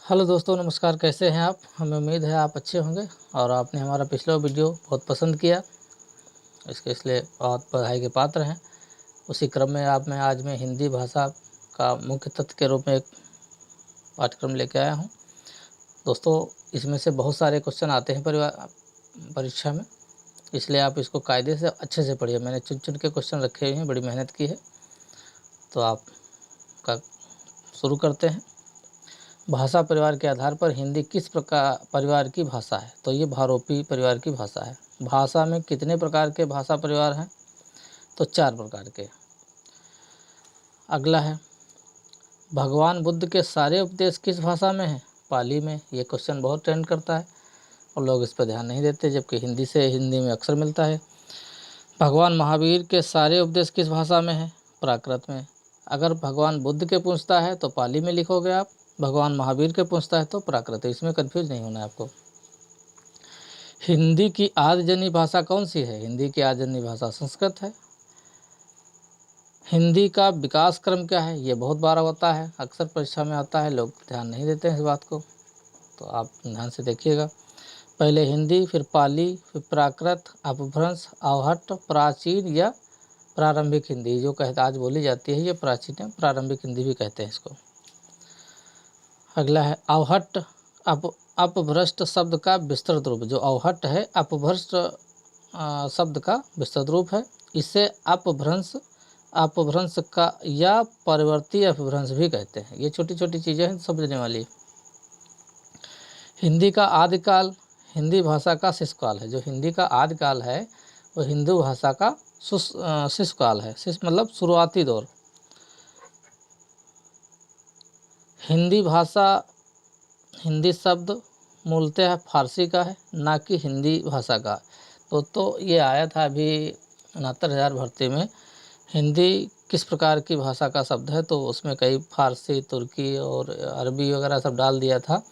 Hello दोस्तों, नमस्कार। कैसे हैं आप? हमें उम्मीद है आप अच्छे होंगे और आपने हमारा पिछला वीडियो बहुत पसंद किया, इसलिए बहुत बधाई के पात्र हैं। उसी क्रम में आज मैं हिंदी भाषा का मुख्य तत्व के रूप में एक पाठ्यक्रम लेके आया हूं। दोस्तों, इसमें से बहुत सारे क्वेश्चन आते हैं परीक्षा में, इसलिए आप इसको कायदे से अच्छे से पढ़िए। मैंने चुन चुन के क्वेश्चन रखे हुए हैं, बड़ी मेहनत की है। तो आप का शुरू करते हैं। भाषा परिवार के आधार पर हिंदी किस प्रकार परिवार की भाषा है? तो ये भारोपी परिवार की भाषा है। भाषा में कितने प्रकार के भाषा परिवार हैं? तो 4 प्रकार के। अगला है, भगवान बुद्ध के सारे उपदेश किस भाषा में हैं? पाली में। ये क्वेश्चन बहुत ट्रेंड करता है और लोग इस पर ध्यान नहीं देते, जबकि हिंदी में अक्सर मिलता है। भगवान महावीर के सारे उपदेश किस भाषा में हैं? प्राकृत में। अगर भगवान बुद्ध के पूछता है तो पाली में लिखोगे आप, भगवान महावीर के पूछता है तो प्राकृत। इसमें कंफ्यूज नहीं होना है आपको। हिंदी की आदिजनी भाषा कौन सी है? हिंदी की आदिजनी भाषा संस्कृत है। हिंदी का विकास क्रम क्या है? ये बहुत बार होता है, अक्सर परीक्षा में आता है, लोग ध्यान नहीं देते हैं इस बात को, तो आप ध्यान से देखिएगा। पहले हिंदी, फिर पाली, फिर प्राकृत, अपभ्रंश, अवहट्ट, प्राचीन या प्रारंभिक हिंदी जो आज बोली जाती है, ये प्राचीन है, प्रारंभिक हिंदी भी कहते हैं इसको। अगला है अवहट्ट अपभ्रष्ट शब्द का विस्तृत रूप। जो अवहट्ट है अपभ्रष्ट शब्द का विस्तृत रूप है। इसे अपभ्रंश का या परिवर्ती अपभ्रंश भी कहते हैं। ये छोटी छोटी चीज़ें हैं समझने वाली। हिंदी का आदिकाल हिंदी भाषा का शिशुकाल है। जो हिंदी का आदिकाल है वो हिंदू भाषा का शिशुकाल है। शिशु मतलब शुरुआती दौर। हिंदी शब्द मूलतः फारसी का है, ना कि हिंदी भाषा का। तो ये आया था अभी 69,000 भर्ती में, हिंदी किस प्रकार की भाषा का शब्द है, तो उसमें कई फारसी, तुर्की और अरबी वगैरह सब डाल दिया था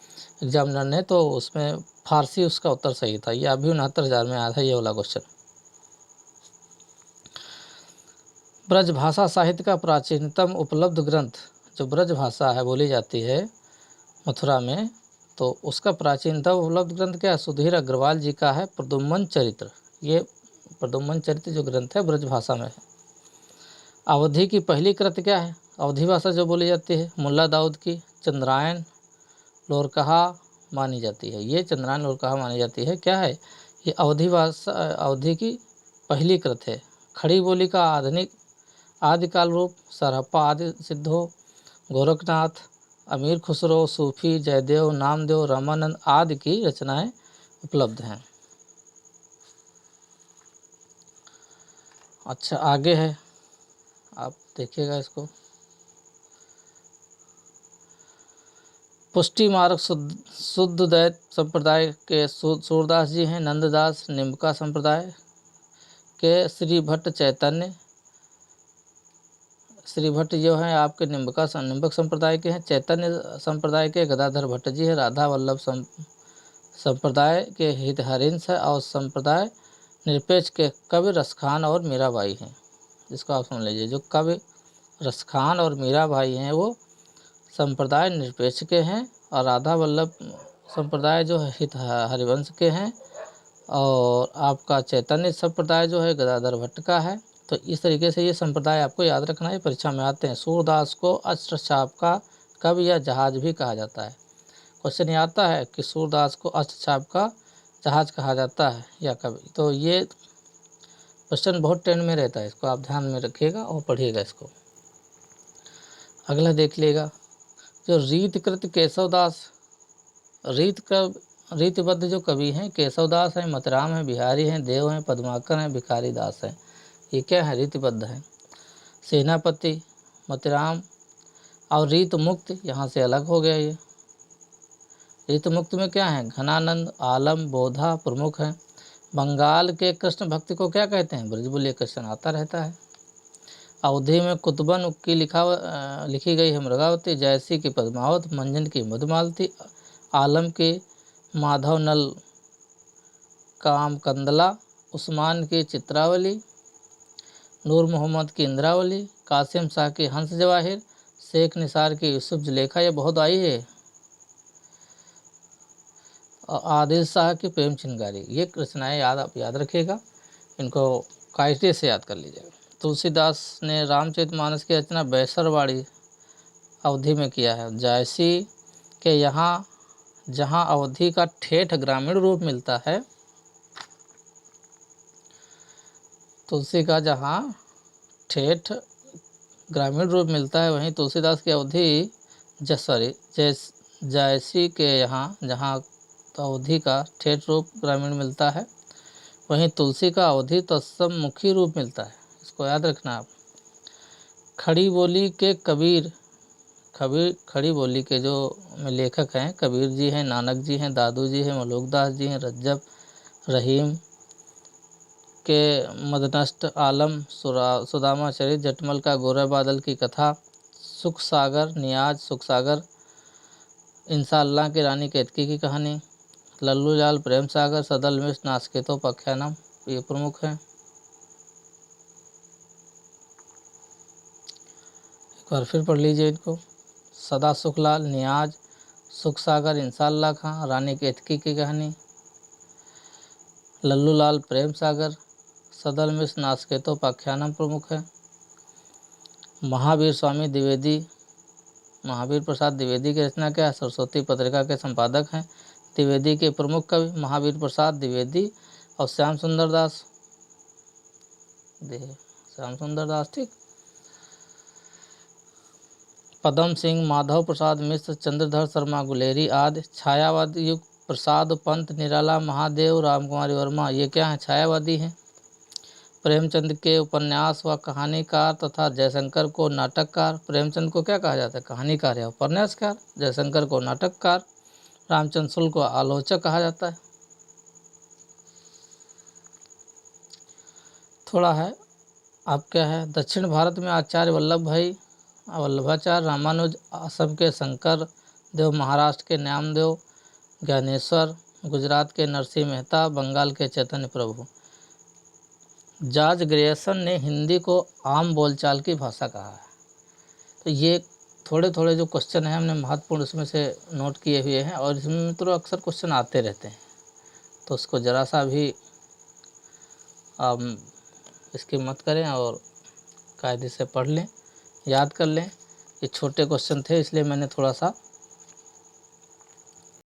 एग्जामिनर ने, तो उसमें फारसी उसका उत्तर सही था। ये अभी 69,000 में आया था ये वाला क्वेश्चन। ब्रज भाषा साहित्य का प्राचीनतम उपलब्ध ग्रंथ। जो ब्रज भाषा है बोली जाती है मथुरा में, तो उसका प्राचीनतम उपलब्ध ग्रंथ क्या है? सुधीर अग्रवाल जी का है प्रद्युम्न चरित्र। ये प्रद्युम्न चरित्र जो ग्रंथ है ब्रज भाषा में है। अवधि की पहली कृति क्या है? अवधि भाषा जो बोली जाती है मुल्ला दाऊद की चंद्रायन लोरकहा मानी जाती है। ये चंद्रायन लोरकहा मानी जाती है। क्या है ये? अवधि भाषा अवधि की पहली कृत है। खड़ी बोली का आदिकाल रूप सरहप्पा आदि सिद्धो, गोरखनाथ, अमीर खुसरो, सूफी, जयदेव, नामदेव, रामानंद आदि की रचनाएं उपलब्ध हैं। अच्छा, आगे है, आप देखिएगा इसको। पुष्टि मार्ग शुद्ध दैत संप्रदाय के सूरदास जी हैं। नंददास निम्बका संप्रदाय के श्री भट्ट जो हैं आपके निम्बक संप्रदाय के हैं। चैतन्य संप्रदाय के गदाधर भट्ट जी है। राधा वल्लभ संप्रदाय के हितहरिंस है। और संप्रदाय निरपेक्ष के कवि रसखान और मीराबाई हैं। जिसको आप सुन लीजिए, जो कवि रसखान और मीराबाई हैं वो संप्रदाय निरपेक्ष के हैं, और राधा वल्लभ संप्रदाय जो है हित हरिवंश के हैं, और आपका चैतन्य संप्रदाय जो है गदाधर भट्ट का है। तो इस तरीके से ये संप्रदाय आपको याद रखना है, परीक्षा में आते हैं। सूरदास को अष्टछाप का कवि या जहाज भी कहा जाता है। क्वेश्चन ये आता है कि सूरदास को अष्टछाप का जहाज कहा जाता है या कवि। तो ये क्वेश्चन बहुत ट्रेंड में रहता है, इसको आप ध्यान में रखिएगा और पढ़िएगा इसको। अगला देख लेगा, जो रीतकृत केशवदास रीतबद्ध जो कवि हैं केशवदास हैं, मतराम हैं, बिहारी हैं, देव हैं, पद्माकर हैं, भिखारी दास हैं। ये क्या है? रीतबद्ध है। सेनापति, मतराम और रीत मुक्त यहाँ से अलग हो गया। ये रीत मुक्त में क्या है? घनानंद, आलम, बोधा प्रमुख हैं। बंगाल के कृष्ण भक्ति को क्या कहते हैं? ब्रजबुल्य क्वेश्चन आता रहता है। अवधि में कुतुबन की लिखी गई है मृगावती, जयसी की पद्मावत, मंजन की मधुमालती, आलम की माधव नल काम कंदला, उस्मान की चित्रावली, नूर मोहम्मद की इंद्रावली, कासिम शाह की हंस जवाहिर, शेख निसार की यूसुफ जुलेखा। ये बहुत आई है। आदिल शाह की प्रेम चिंगारी, ये रचनाएँ आप याद रखिएगा, इनको कायदे से याद कर लीजिएगा। तुलसीदास ने रामचरितमानस की रचना बैसरवाड़ी अवधि में किया है। जायसी के यहाँ जहाँ अवधि का ठेठ ग्रामीण रूप मिलता है, तुलसी का जहाँ ठेठ ग्रामीण रूप मिलता है, वहीं तुलसीदास की अवधि जायसी के यहाँ जहाँ अवधि का ठेठ रूप ग्रामीण मिलता है, वहीं तुलसी का अवधि तत्सम मुखी रूप मिलता है। इसको याद रखना आप। खड़ी बोली के खड़ी बोली के जो लेखक हैं, कबीर जी हैं, नानक जी हैं, दादू जी हैं, मलूकदास जी हैं, रज्जब, रहीम के मदनष्ट आलम, सुदामा चरित, जटमल का गोरा बादल की कथा, सुख सागर, नियाज सुख सागर, इंशाअल्लाह की रानी केतकी की कहानी, लल्लू लाल प्रेम सागर, सदल मिश्र नास्केतो पख्यानम, ये प्रमुख हैं। एक बार फिर पढ़ लीजिए इनको। सदा सुखलाल, नियाज सुख सागर, इंशाअल्लाह खां, रानी केतकी की कहानी, लल्लू लाल प्रेम सागर, सदल मिश्र नास्केतो पाख्यानम प्रमुख है। महावीर स्वामी द्विवेदी, महावीर प्रसाद द्विवेदी की रचना क्या है? सरस्वती पत्रिका के संपादक हैं। द्विवेदी के प्रमुख कवि महावीर प्रसाद द्विवेदी और श्याम सुंदर दास, श्याम सुंदर दास, ठीक। पदम सिंह, माधव प्रसाद मिश्र, चंद्रधर शर्मा गुलेरी आदि। छायावादी युग प्रसाद पंत, निराला महादेव, रामकुमारी वर्मा, ये क्या हैं? छायावादी हैं। प्रेमचंद के उपन्यास व कहानीकार तथा जयशंकर को नाटककार। प्रेमचंद को क्या कहा जाता है? कहानीकार या उपन्यासकार। जयशंकर को नाटककार। रामचंद्र शुक्ल को आलोचक कहा जाता है। थोड़ा है अब क्या है, दक्षिण भारत में आचार्य वल्लभाचार्य, रामानुज असम के शंकर देव, महाराष्ट्र के नामदेव, ज्ञानेश्वर, गुजरात के नरसिंह मेहता, बंगाल के चैतन्य प्रभु। जॉर्ज ग्रेयसन ने हिंदी को आम बोलचाल की भाषा कहा है। तो ये थोड़े थोड़े जो क्वेश्चन हैं हमने महत्वपूर्ण इसमें से नोट किए हुए हैं, और इसमें तो अक्सर क्वेश्चन आते रहते हैं, तो उसको ज़रा सा भी इसकी मत करें और कायदे से पढ़ लें, याद कर लें। ये छोटे क्वेश्चन थे इसलिए मैंने थोड़ा सा